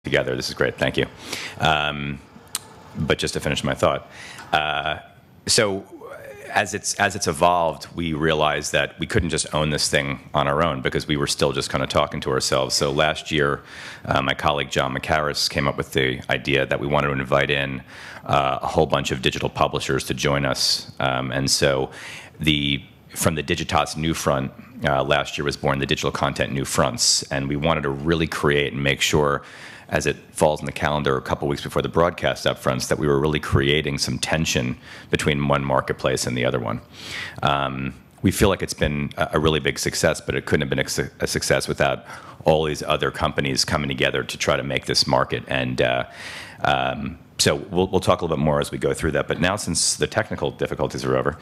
together. This is great. Thank you. But just to finish my thought, so as it's evolved, we realized that we couldn't just own this thing on our own because we were still just kind of talking to ourselves. So last year, my colleague John McCarris came up with the idea that we wanted to invite in a whole bunch of digital publishers to join us. And so from the Digitas New Front, last year was born the Digital Content New Fronts. And we wanted to really create and make sure, as it falls in the calendar a couple weeks before the broadcast upfronts, that we were really creating some tension between one marketplace and the other one. We feel like it's been a really big success, but it couldn't have been a success without all these other companies coming together to try to make this market. And so we'll talk a little bit more as we go through that. But now, since the technical difficulties are over,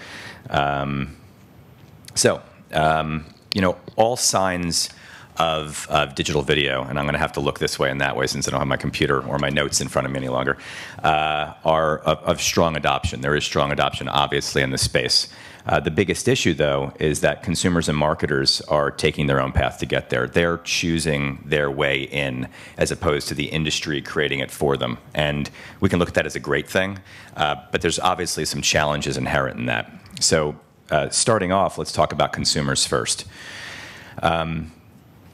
all signs of digital video, and I'm going to have to look this way and that way since I don't have my computer or my notes in front of me any longer, are of strong adoption. There is strong adoption, obviously, in this space. The biggest issue, though, is that consumers and marketers are taking their own path to get there. They're choosing their way in as opposed to the industry creating it for them. And we can look at that as a great thing, but there's obviously some challenges inherent in that. So starting off, let's talk about consumers first.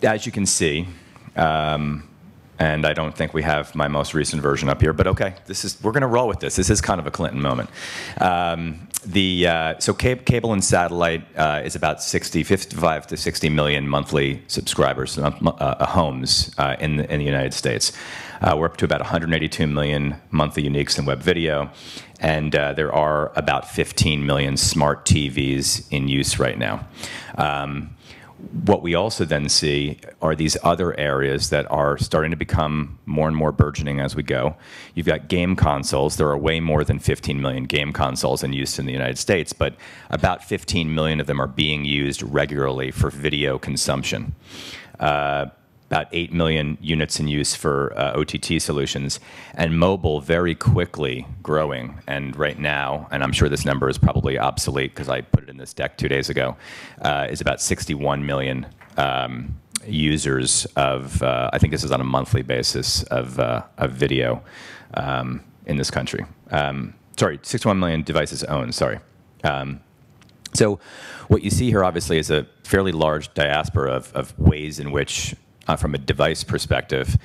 As you can see, and I don't think we have my most recent version up here, but okay, we're going to roll with this. This is kind of a Clinton moment. So cable and satellite is about 55 to 60 million monthly subscribers, homes in the United States. We're up to about 182 million monthly uniques in web video, and there are about 15 million smart TVs in use right now. What we also then see are these other areas that are starting to become more and more burgeoning as we go. You've got game consoles. There are way more than 15 million game consoles in use in the United States, but about 15 million of them are being used regularly for video consumption. About 8 million units in use for OTT solutions, and mobile very quickly growing. And right now, and I'm sure this number is probably obsolete because I put it in this deck 2 days ago, is about 61 million users of, I think this is on a monthly basis, of video in this country. Sorry, 61 million devices owned, sorry. So what you see here, obviously, is a fairly large diaspora of ways in which from a device perspective,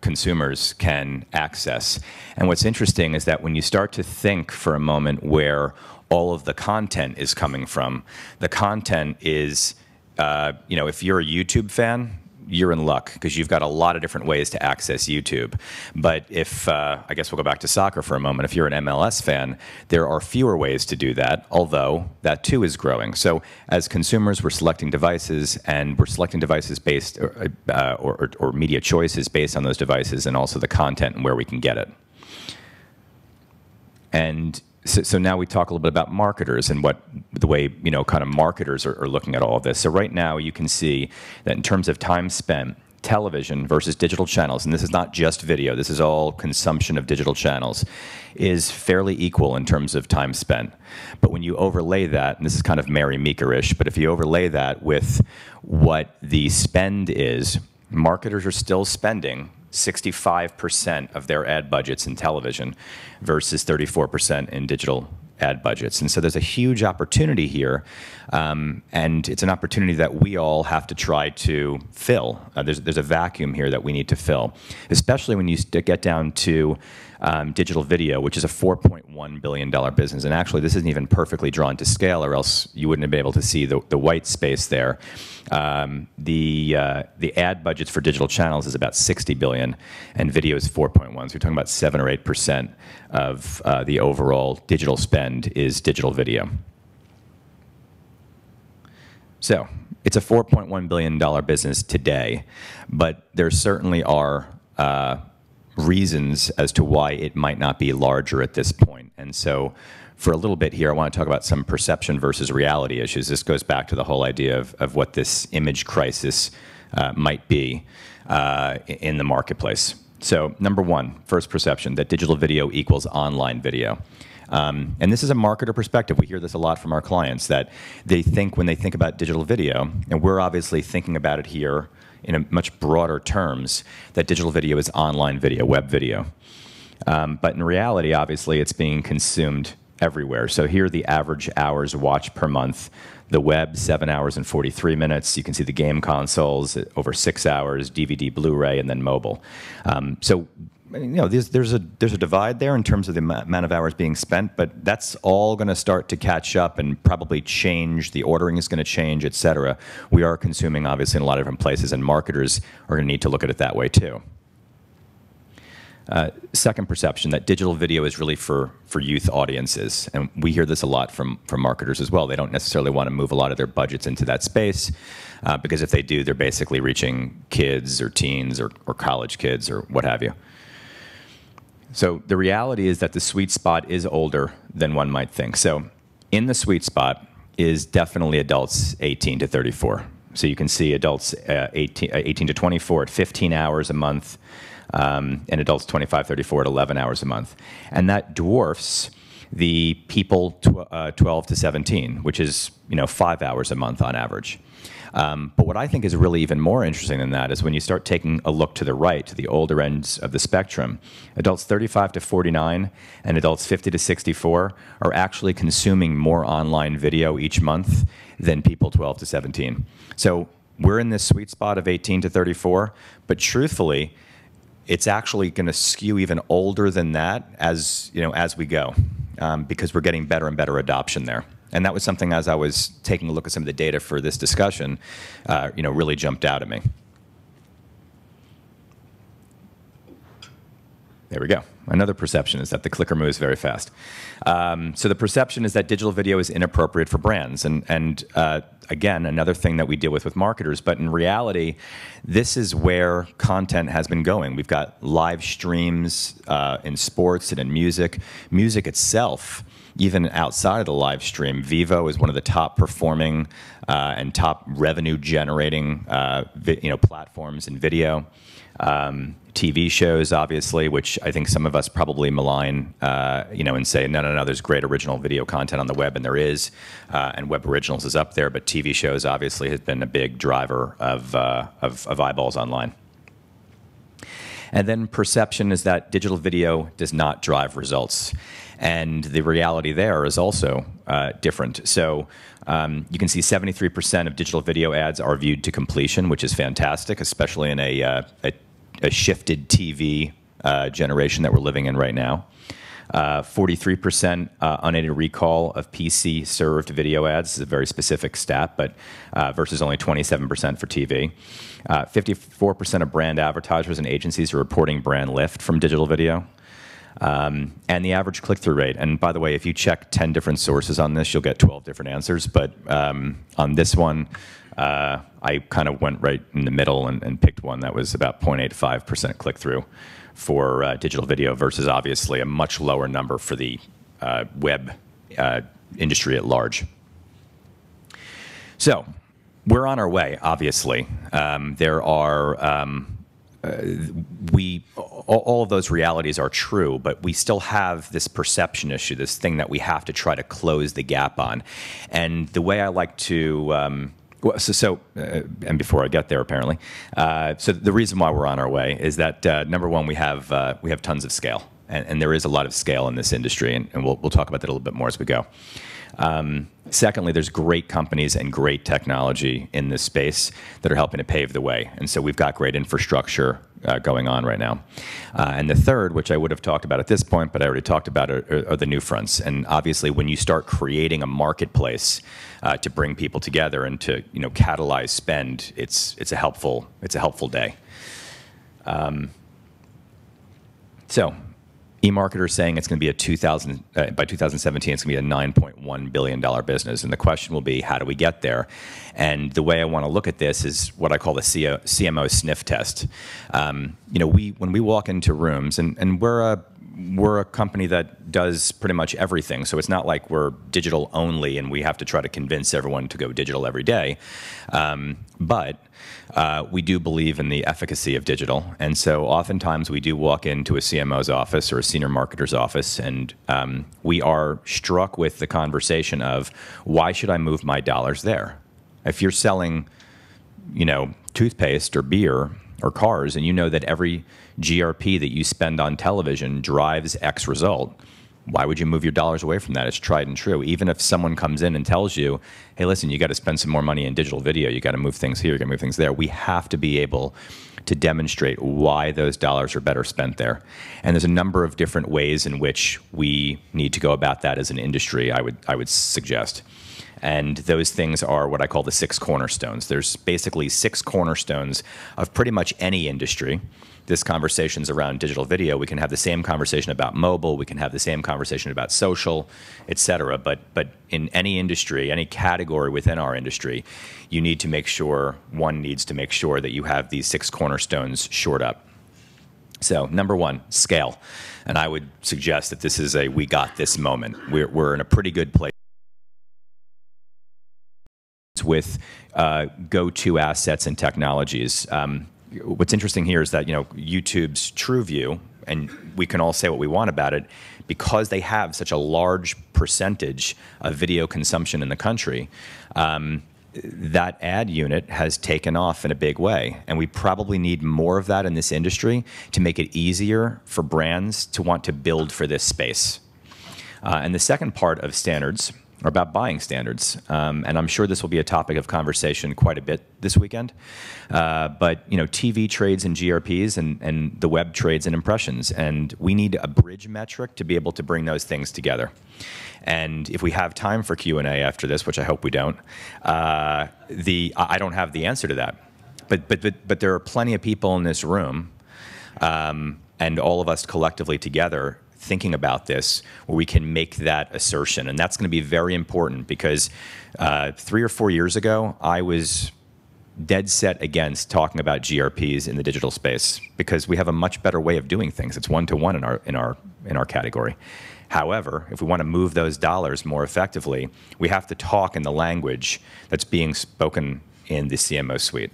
consumers can access. And what's interesting is that when you start to think for a moment where all of the content is coming from, the content is, if you're a YouTube fan, you're in luck because you've got a lot of different ways to access YouTube. But if, I guess we'll go back to soccer for a moment, if you're an MLS fan, there are fewer ways to do that, although that too is growing. So as consumers, we're selecting devices, and we're selecting devices based, or media choices based on those devices, and also the content and where we can get it. And so now we talk a little bit about marketers and the way kind of marketers are looking at all of this. So right now you can see that in terms of time spent, television versus digital channels, and this is not just video, this is all consumption of digital channels, is fairly equal in terms of time spent. But when you overlay that, and this is kind of Mary Meeker-ish, but if you overlay that with what the spend is, marketers are still spending 65% of their ad budgets in television versus 34% in digital ad budgets. And so there's a huge opportunity here, and it's an opportunity that we all have to try to fill. There's a vacuum here that we need to fill, especially when you get down to digital video, which is a $4.1 billion business. And actually, this isn't even perfectly drawn to scale, or else you wouldn't have been able to see the white space there. The ad budgets for digital channels is about 60 billion, and video is 4.1. So you're talking about 7 or 8% of the overall digital spend is digital video. So it's a $4.1 billion business today, but there certainly are reasons as to why it might not be larger at this point. And so for a little bit here, I want to talk about some perception versus reality issues. This goes back to the whole idea of what this image crisis might be in the marketplace. So number one, first perception, that digital video equals online video. And this is a marketer perspective. We hear this a lot from our clients, that they think when they think about digital video, and we're obviously thinking about it here in a much broader terms that digital video is online video, web video. But in reality, obviously, it's being consumed everywhere. So here are the average hours watched per month. The web, 7 hours and 43 minutes. You can see the game consoles, over 6 hours, DVD, Blu-ray, and then mobile. So, you know, there's a divide there in terms of the amount of hours being spent, but that's all going to start to catch up and probably change. The ordering is going to change, et cetera. We are consuming, obviously, in a lot of different places, and marketers are going to need to look at it that way, too. Second perception, that digital video is really for youth audiences. And we hear this a lot from marketers as well. They don't necessarily want to move a lot of their budgets into that space because if they do, they're basically reaching kids or teens or college kids or what have you. So the reality is that the sweet spot is older than one might think. So in the sweet spot is definitely adults 18 to 34. So you can see adults 18 to 24 at 15 hours a month, and adults 25-34 at 11 hours a month. And that dwarfs the people 12 to 17, which is 5 hours a month on average. But what I think is really even more interesting than that is when you start taking a look to the right, to the older ends of the spectrum, adults 35 to 49 and adults 50 to 64 are actually consuming more online video each month than people 12 to 17. So we're in this sweet spot of 18 to 34, but truthfully, it's actually going to skew even older than that as we go, because we're getting better and better adoption there. And that was something, as I was taking a look at some of the data for this discussion, really jumped out at me. There we go. Another perception is that the clicker moves very fast. So the perception is that digital video is inappropriate for brands. And again, another thing that we deal with marketers. But in reality, this is where content has been going. We've got live streams in sports and in music. Music itself, even outside of the live stream, Vivo is one of the top performing and top revenue generating platforms in video. TV shows, obviously, which I think some of us probably malign, and say, no, there's great original video content on the web, and there is, and Web Originals is up there, but TV shows obviously has been a big driver of eyeballs online. And then perception is that digital video does not drive results. And the reality there is also different. So you can see 73% of digital video ads are viewed to completion, which is fantastic, especially in a shifted TV generation that we're living in right now. 43% unaided recall of PC-served video ads. This is a very specific stat, but versus only 27% for TV. 54% of brand advertisers and agencies are reporting brand lift from digital video. And the average click-through rate. And by the way, if you check 10 different sources on this, you'll get 12 different answers. But on this one, I kind of went right in the middle and picked one that was about 0.85% click-through for digital video versus obviously a much lower number for the web industry at large. So we're on our way, obviously. There are... all of those realities are true, but we still have this perception issue, this thing that we have to try to close the gap on. And the way I like to, and before I get there, apparently, so the reason why we're on our way is that number one, we have tons of scale, and there is a lot of scale in this industry, and we'll talk about that a little bit more as we go. Secondly, there's great companies and great technology in this space that are helping to pave the way. And so we've got great infrastructure going on right now. And the third, which I would have talked about at this point, but I already talked about, are the new fronts. And obviously, when you start creating a marketplace to bring people together and to catalyze spend, it's a helpful day. So. eMarketer is saying it's going to be by 2017, it's going to be a $9.1 billion business. And the question will be, how do we get there? And the way I want to look at this is what I call the CMO sniff test. When we walk into rooms, and we're a company that does pretty much everything. So it's not like we're digital only and we have to try to convince everyone to go digital every day. But we do believe in the efficacy of digital. And so oftentimes we do walk into a CMO's office or a senior marketer's office, and we are struck with the conversation of, why should I move my dollars there? If you're selling, toothpaste or beer or cars, and you know that every GRP that you spend on television drives X result, why would you move your dollars away from that? It's tried and true. Even if someone comes in and tells you, hey, listen, you got to spend some more money in digital video, you got to move things here, you got to move things there, we have to be able to demonstrate why those dollars are better spent there. And there's a number of different ways in which we need to go about that as an industry, I would suggest. And those things are what I call the 6 cornerstones. There's basically 6 cornerstones of pretty much any industry. This conversation's around digital video. We can have the same conversation about mobile. We can have the same conversation about social, et cetera. But in any industry, any category within our industry, you need to make sure, one needs to make sure that you have these 6 cornerstones shored up. So number 1, scale. And I would suggest that this is a we got this moment. We're in a pretty good place with go-to assets and technologies. What's interesting here is that, YouTube's TrueView, and we can all say what we want about it, because they have such a large percentage of video consumption in the country, that ad unit has taken off in a big way. And we probably need more of that in this industry to make it easier for brands to want to build for this space. And the second part of standards are about buying standards. And I'm sure this will be a topic of conversation quite a bit this weekend. But TV trades in GRPs and the web trades in impressions. And we need a bridge metric to be able to bring those things together. And if we have time for Q&A after this, which I hope we don't, I don't have the answer to that. But there are plenty of people in this room, and all of us collectively together, thinking about this, where we can make that assertion. And that's going to be very important because 3 or 4 years ago, I was dead set against talking about GRPs in the digital space because we have a much better way of doing things. It's one-to-one in our category. However, if we want to move those dollars more effectively, we have to talk in the language that's being spoken in the CMO suite.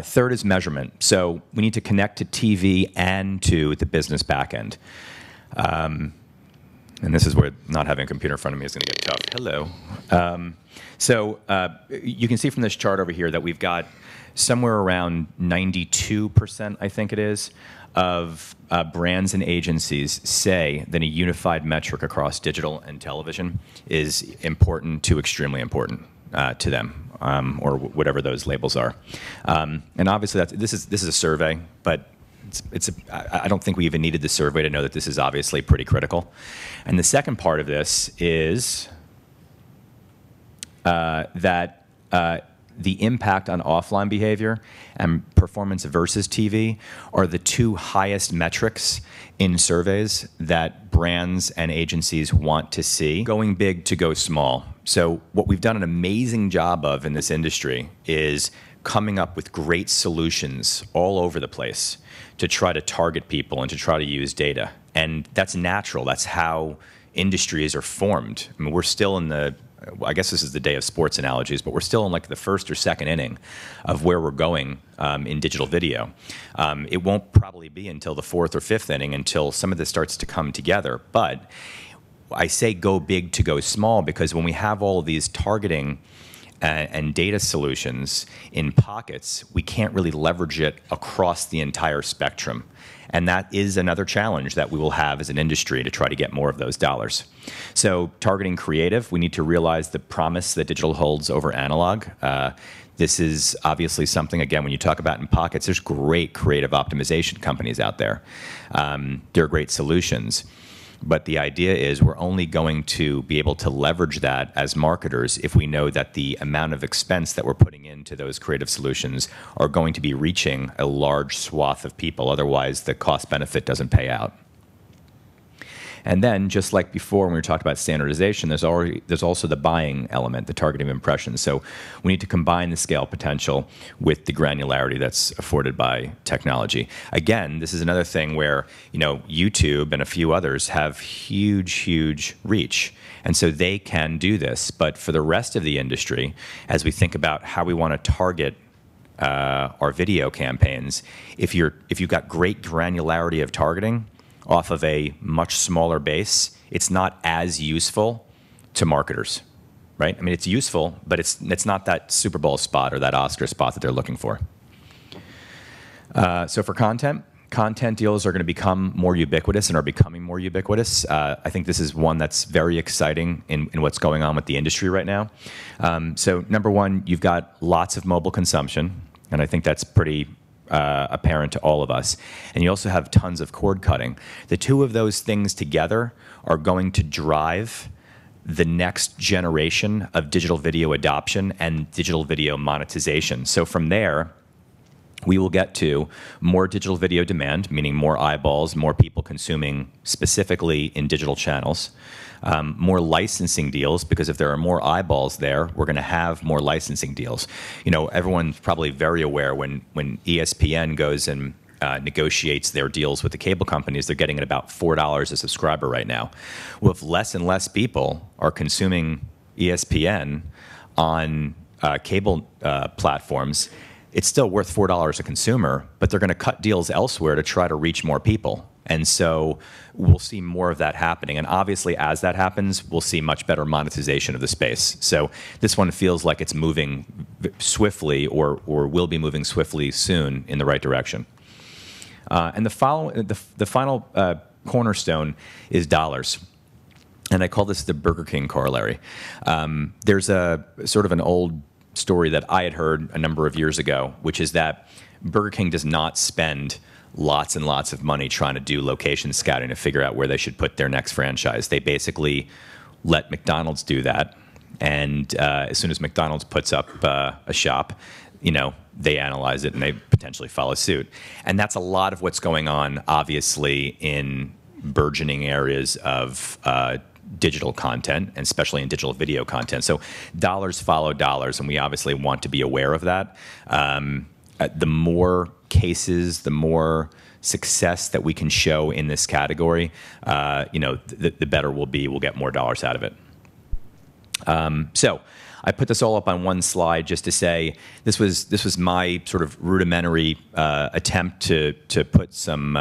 Third is measurement. So we need to connect to TV and to the business backend. And this is where not having a computer in front of me is going to get tough. Hello. So you can see from this chart over here that we've got somewhere around 92%, I think it is, of brands and agencies say that a unified metric across digital and television is important to extremely important to them. Or whatever those labels are, and obviously this is a survey, but I don't think we even needed the survey to know that this is obviously pretty critical. And the second part of this is that the impact on offline behavior and performance versus TV are the 2 highest metrics in surveys that brands and agencies want to see. Going big to go small. So what we've done an amazing job of in this industry is coming up with great solutions all over the place to try to target people and to try to use data. And that's natural. That's how industries are formed. I mean, we're still in the, I guess this is the day of sports analogies, but we're still in like the 1st or 2nd inning of where we're going in digital video. It won't probably be until the 4th or 5th inning until some of this starts to come together. But I say go big to go small because when we have all of these targeting and data solutions in pockets, we can't really leverage it across the entire spectrum. And that is another challenge that we will have as an industry to try to get more of those dollars. So targeting creative, we need to realize the promise that digital holds over analog. This is obviously something, again, when you talk about in pockets, there's great creative optimization companies out there. There are great solutions. But the idea is we're only going to be able to leverage that as marketers if we know that the amount of expense that we're putting into those creative solutions are going to be reaching a large swath of people. Otherwise, the cost benefit doesn't pay out. And then, just like before when we were talking about standardization, there's also the buying element, the targeting of impressions. So we need to combine the scale potential with the granularity that's afforded by technology. Again, this is another thing where YouTube and a few others have huge reach. And so they can do this. But for the rest of the industry, as we think about how we want to target our video campaigns, if you've got great granularity of targeting off of a much smaller base, it's not as useful to marketers. right? I mean, it's useful, but it's not that Super Bowl spot or that Oscar spot that they're looking for. So for content deals are going to become more ubiquitous and are becoming more ubiquitous. I think this is one that's very exciting in what's going on with the industry right now. So number one, you've got lots of mobile consumption, and I think that's pretty apparent to all of us. And you also have tons of cord cutting. The two of those things together are going to drive the next generation of digital video adoption and digital video monetization. So from there, we will get to more digital video demand, meaning more eyeballs, more people consuming specifically in digital channels, more licensing deals, because if there are more eyeballs there, we're going to have more licensing deals. You know, everyone's probably very aware when ESPN goes and negotiates their deals with the cable companies, they're getting at about $4 a subscriber right now. Well, if less and less people are consuming ESPN on cable platforms, it's still worth $4 a consumer, but they're going to cut deals elsewhere to try to reach more people. And so we'll see more of that happening. And obviously, as that happens, we'll see much better monetization of the space. So this one feels like it's moving swiftly or will be moving swiftly soon in the right direction. And the final cornerstone is dollars. And I call this the Burger King corollary. There's a sort of an old story that I had heard a number of years ago, which is that Burger King does not spend lots and lots of money trying to do location scouting to figure out where they should put their next franchise. They basically let McDonald's do that. And as soon as McDonald's puts up a shop, you know, they analyze it and they potentially follow suit. And that's a lot of what's going on, obviously, in burgeoning areas of digital content, and especially in digital video content. So dollars follow dollars, and we obviously want to be aware of that. The more cases, the more success that we can show in this category, you know, the better we'll be. We'll get more dollars out of it. So I put this all up on one slide just to say this was my sort of rudimentary attempt to put some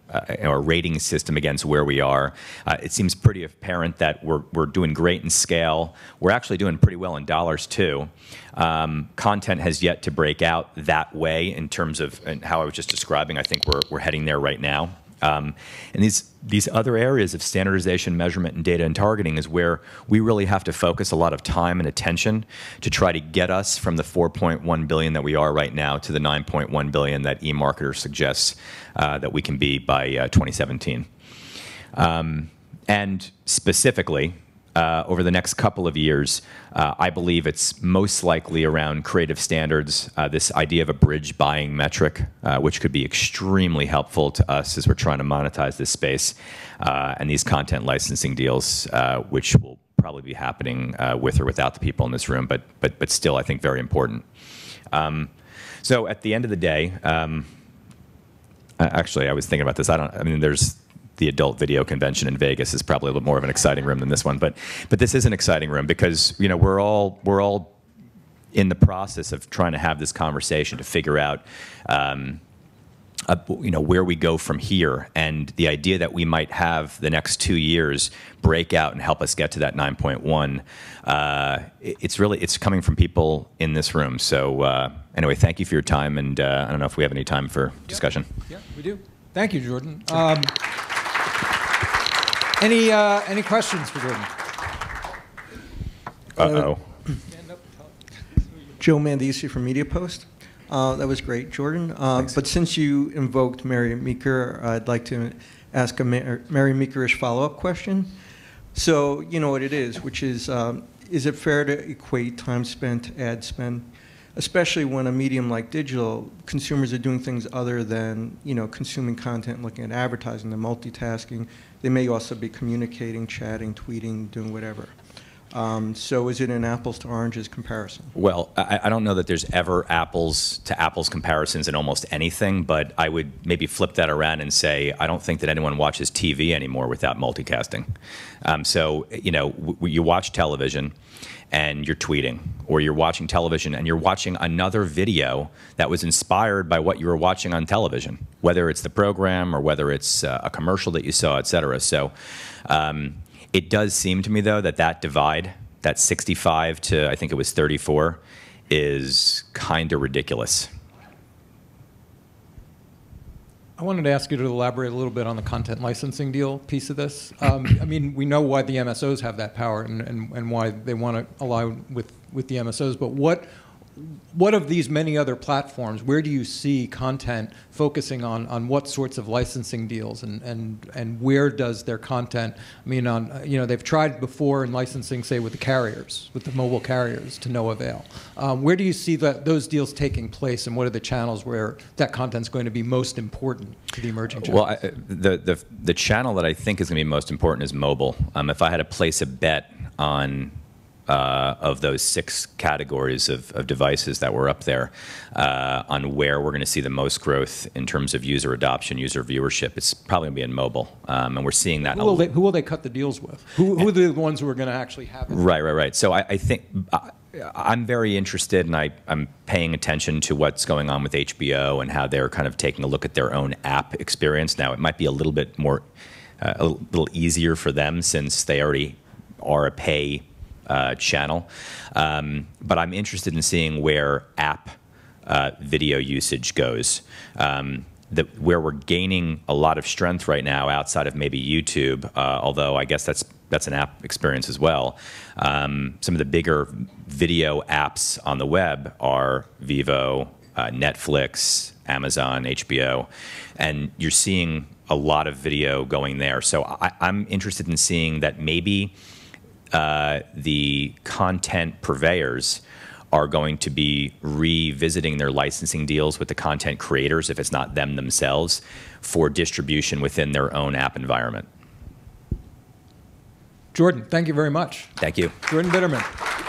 a rating system against where we are. It seems pretty apparent that we're doing great in scale. We're actually doing pretty well in dollars too. Content has yet to break out that way in terms of how I was just describing. I think we're heading there right now. And these other areas of standardization, measurement, and data and targeting is where we really have to focus a lot of time and attention to try to get us from the 4.1 billion that we are right now to the 9.1 billion that eMarketer suggests that we can be by 2017. And specifically, over the next couple of years, I believe it's most likely around creative standards, this idea of a bridge buying metric, which could be extremely helpful to us as we're trying to monetize this space, and these content licensing deals, which will probably be happening with or without the people in this room, but still, I think, very important. So at the end of the day, actually, I was thinking about this. I mean, there's the adult video convention in Vegas is probably a little more of an exciting room than this one, but this is an exciting room because, you know, we're all in the process of trying to have this conversation to figure out you know, where we go from here, and the idea that we might have the next 2 years break out and help us get to that 9.1. It's coming from people in this room. So anyway, thank you for your time, and I don't know if we have any time for discussion. Yeah, we do. Thank you, Jordan. Any questions for Jordan? Uh-oh. Joe Mandisi from Mediapost. That was great, Jordan. But since you invoked Mary Meeker, I'd like to ask a Mary Meeker-ish follow-up question. So you know what it is, which is it fair to equate time spent, ad spend, especially when a medium like digital, consumers are doing things other than, you know, consuming content, looking at advertising, they're multitasking. They may also be communicating, chatting, tweeting, doing whatever. So is it an apples to oranges comparison? Well, I don't know that there's ever apples to apples comparisons in almost anything, but I would maybe flip that around and say I don't think that anyone watches TV anymore without multitasking. So, you know, you watch television and you're tweeting, or you're watching television and you're watching another video that was inspired by what you were watching on television, whether it's the program or whether it's a commercial that you saw, et cetera. So it does seem to me, though, that that 65 to, I think it was 34, is kind of ridiculous. I wanted to ask you to elaborate a little bit on the content licensing deal piece of this. I mean, we know why the MSOs have that power and why they want to align with the MSOs, but what of these many other platforms, where do you see content focusing on what sorts of licensing deals and where does their content, I mean, they've tried before in licensing, say, with the carriers, with the mobile carriers, to no avail. Where do you see those deals taking place, and what are the channels where that content's going to be most important to the emerging channels? Well, the channel that I think is going to be most important is mobile. If I had to place a bet on of those 6 categories of devices that were up there, on where we're going to see the most growth in terms of user adoption, user viewership, it's probably going to be in mobile. And we're seeing that. Who will they cut the deals with? Who are the ones who are going to actually have it? Right. So I think I'm very interested, and I'm paying attention to what's going on with HBO and how they're kind of taking a look at their own app experience. Now, it might be a little bit more, a little easier for them since they already are a pay channel, but I'm interested in seeing where app video usage goes. Where we're gaining a lot of strength right now, outside of maybe YouTube, although I guess that's an app experience as well. Some of the bigger video apps on the web are Vivo, Netflix, Amazon, HBO, and you're seeing a lot of video going there. So I'm interested in seeing that maybe the content purveyors are going to be revisiting their licensing deals with the content creators, if it's not them themselves, for distribution within their own app environment. Jordan, thank you very much. Thank you. Jordan Bitterman.